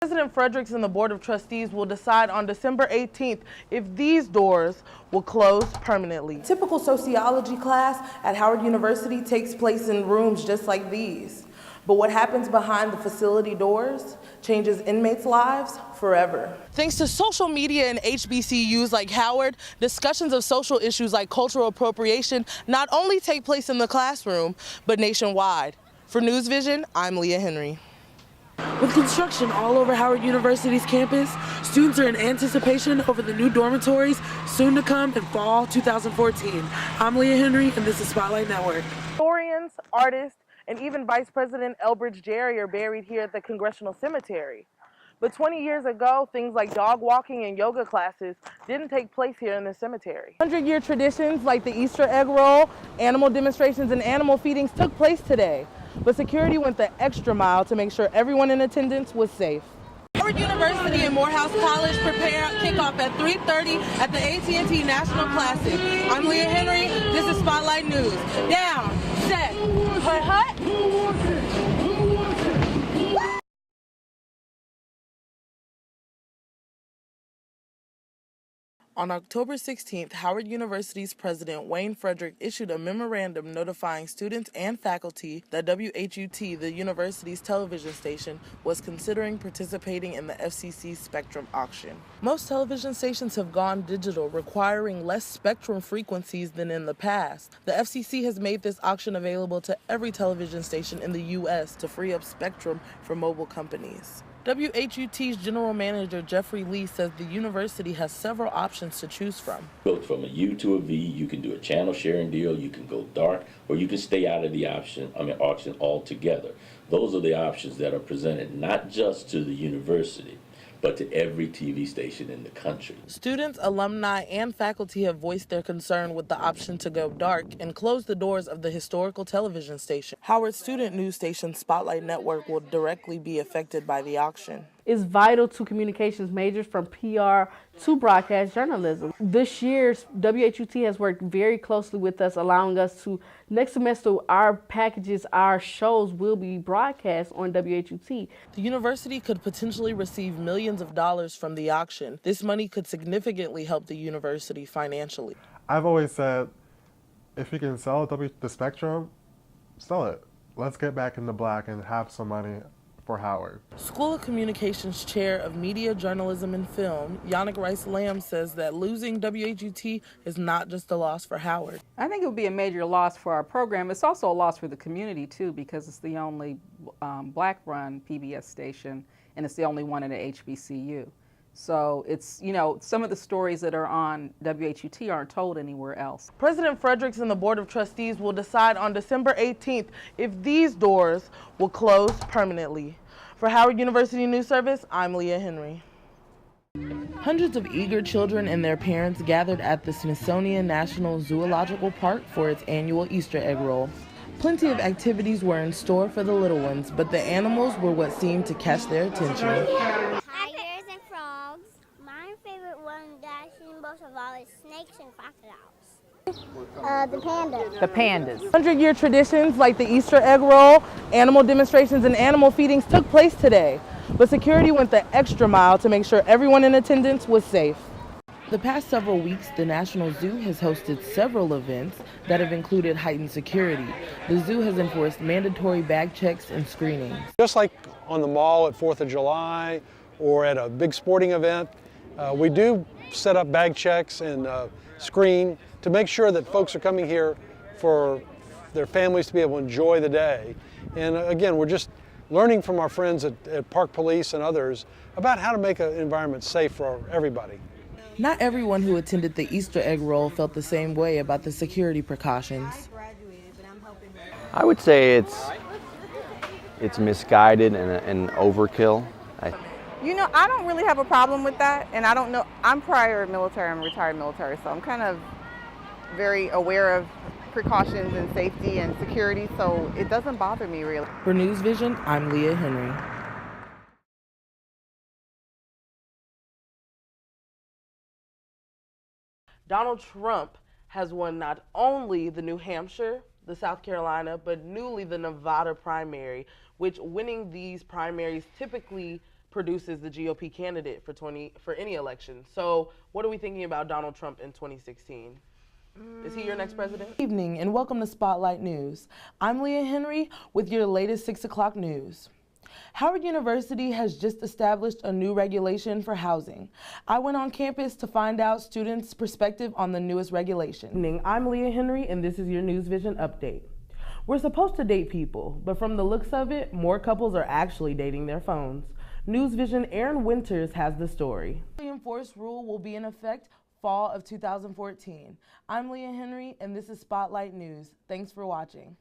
President Fredericks and the Board of Trustees will decide on December 18th if these doors will close permanently. Typical sociology class at Howard University takes place in rooms just like these. But what happens behind the facility doors changes inmates' lives forever. Thanks to social media and HBCUs like Howard, discussions of social issues like cultural appropriation not only take place in the classroom, but nationwide. For News Vision, I'm Leah Henry. With construction all over Howard University's campus, students are in anticipation over the new dormitories soon to come in fall 2014. I'm Leah Henry, and this is Spotlight Network. Historians, artists, and even Vice President Elbridge Gerry are buried here at the Congressional Cemetery. But 20 years ago, things like dog walking and yoga classes didn't take place here in the cemetery. 100-year traditions like the Easter egg roll, animal demonstrations, and animal feedings took place today. But security went the extra mile to make sure everyone in attendance was safe. Howard University and Morehouse College prepare kickoff at 3:30 at the AT&T National Classic. I'm Leah Henry. This is Spotlight News. Down, set, hut, hut. On October 16th, Howard University's president, Wayne Frederick, issued a memorandum notifying students and faculty that WHUT, the university's television station, was considering participating in the FCC Spectrum auction. Most television stations have gone digital, requiring less spectrum frequencies than in the past. The FCC has made this auction available to every television station in the U.S. to free up spectrum for mobile companies. WHUT's general manager, Jeffrey Lee, says the university has several options to choose from. Go from a U to a V, you can do a channel sharing deal, you can go dark, or you can stay out of the auction altogether. Those are the options that are presented not just to the university, but to every TV station in the country. Students, alumni, and faculty have voiced their concern with the option to go dark and close the doors of the historical television station. Howard's student news station, Spotlight Network, will directly be affected by the auction. Is vital to communications majors from PR to broadcast journalism. This year, WHUT has worked very closely with us, allowing us to, next semester, our packages, our shows will be broadcast on WHUT. The university could potentially receive millions of dollars from the auction. This money could significantly help the university financially. I've always said, if you can sell the Spectrum, sell it. Let's get back in the black and have some money for Howard. School of Communications Chair of Media, Journalism, and Film, Yannick Rice-Lamb, says that losing WHUT is not just a loss for Howard. I think it would be a major loss for our program. It's also a loss for the community, too, because it's the only black-run PBS station, and it's the only one in the HBCU. So it's, you know, some of the stories that are on WHUT aren't told anywhere else. President Fredericks and the Board of Trustees will decide on December 18th if these doors will close permanently. For Howard University News Service, I'm Leah Henry. Hundreds of eager children and their parents gathered at the Smithsonian National Zoological Park for its annual Easter egg roll. Plenty of activities were in store for the little ones, but the animals were what seemed to catch their attention. Most of all is snakes and crocodiles. The pandas. The pandas. 100-year traditions like the Easter egg roll, animal demonstrations, and animal feedings took place today. But security went the extra mile to make sure everyone in attendance was safe. The past several weeks, the National Zoo has hosted several events that have included heightened security. The zoo has enforced mandatory bag checks and screenings. Just like on the mall at 4th of July or at a big sporting event, we do set up bag checks and screen to make sure that folks are coming here for their families to be able to enjoy the day. And again, we're just learning from our friends at Park Police and others about how to make an environment safe for everybody. Not everyone who attended the Easter egg roll felt the same way about the security precautions. I would say it's misguided and overkill. You know, I don't really have a problem with that, and I don't know, I'm prior military, I'm retired military, so I'm kind of very aware of precautions and safety and security, so it doesn't bother me really. For News Vision, I'm Leah Henry. Donald Trump has won not only the New Hampshire, the South Carolina, but newly the Nevada primary, which winning these primaries typically produces the GOP candidate for any election. So what are we thinking about Donald Trump in 2016? Is he your next president? Good evening and welcome to Spotlight News. I'm Leah Henry with your latest 6 o'clock news. Howard University has just established a new regulation for housing. I went on campus to find out students' perspective on the newest regulation. Good evening. I'm Leah Henry and this is your News Vision update. We're supposed to date people, but from the looks of it, more couples are actually dating their phones. News Vision Aaron Winters has the story. The enforced rule will be in effect fall of 2014. I'm Leah Henry and this is Spotlight News. Thanks for watching.